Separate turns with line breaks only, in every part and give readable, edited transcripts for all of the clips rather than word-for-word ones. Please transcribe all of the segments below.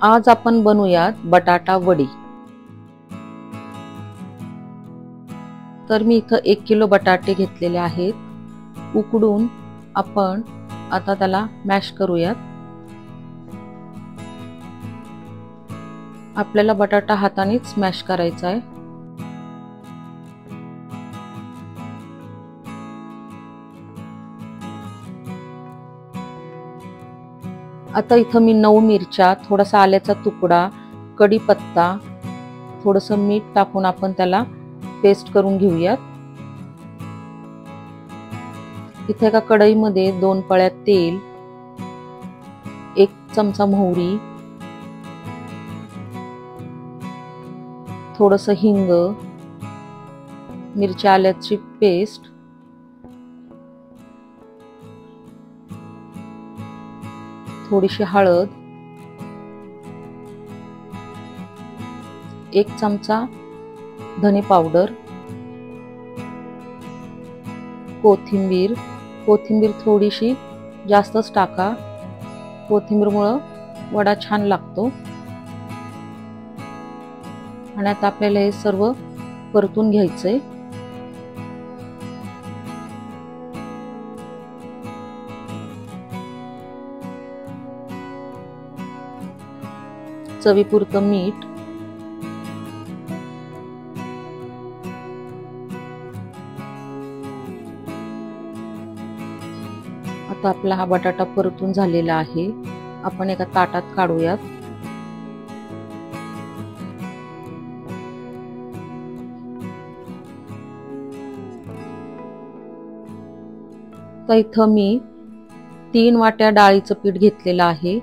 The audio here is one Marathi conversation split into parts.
आज आपण बनवूयात बटाटा वडी। तर मी इथं 1 किलो बटाटे घेतलेले आहेत। उकडून आपण आता त्याला मॅश करूयात। आपल्याला बटाटा हातानेच मॅश करायचा आहे। आता इथं मी 9 मिरच्या, थोडासा आल्याचा तुकडा, कढीपत्ता, थोडंसं मीठ टाकून आपण त्याला पेस्ट करून घेऊयात। इथे एका कढईमध्ये 2 पळ्या तेल, 1 चमचा मोहरी, थोडंसं हिंग, मिरच्या आल्याची पेस्ट, थोडीशी हळद, 1 चमचा धने पावडर, कोथिंबीर थोडीशी जास्तच टाका, कोथिंबीरमुळे वडा छान लागतो। आणि आता आपल्याला हे सर्व परतून घ्यायचंय। चवीपुरतं मीठ, आता आपला हा बटाटा परतून झालेला आहे। आपण एका ताटात काढूयात। तर इथं मी 3 वाट्या डाळीचं पीठ घेतलेलं आहे।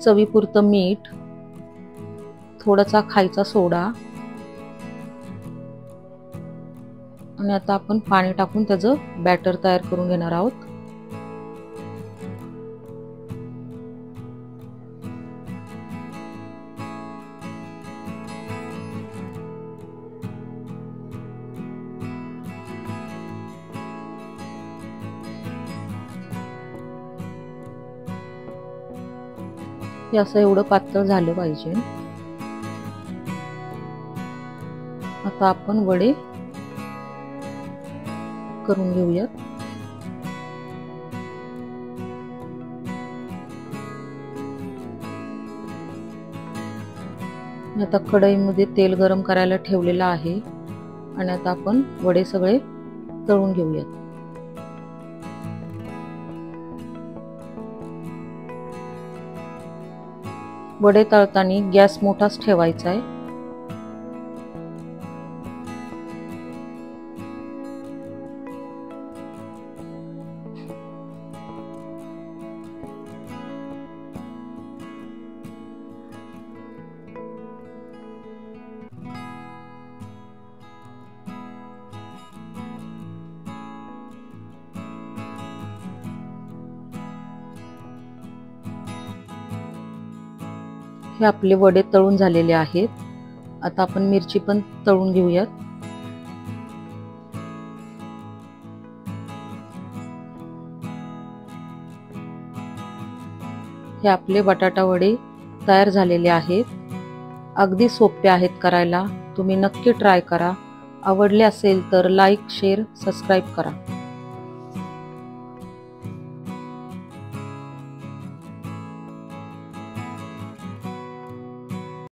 चवीपुरतं मीठ, थोडासा खायचा सोडा आणि आता आपण पाणी टाकून त्याचं बॅटर तयार करून घेणार आहोत। हे असं एवढं पातळ झालं पाहिजे। आता आपण वडे करून घेऊयात। आता कढईमध्ये तेल गरम करायला ठेवलेलं आहे आणि आता आपण वडे सगळे तळून घेऊयात। वडे तळताना गॅस मोठाच ठेवायचा आहे। हे आपले वडे तळून झालेले आहेत। आता आपण मिरची पण तळून घेऊयात। हे आपले बटाटा वडे तयार झालेले आहेत। अगदी सोपे आहेत करायला। तुम्ही नक्की ट्राय करा। आवडले असेल तर लाईक, शेअर, सबस्क्राईब करा।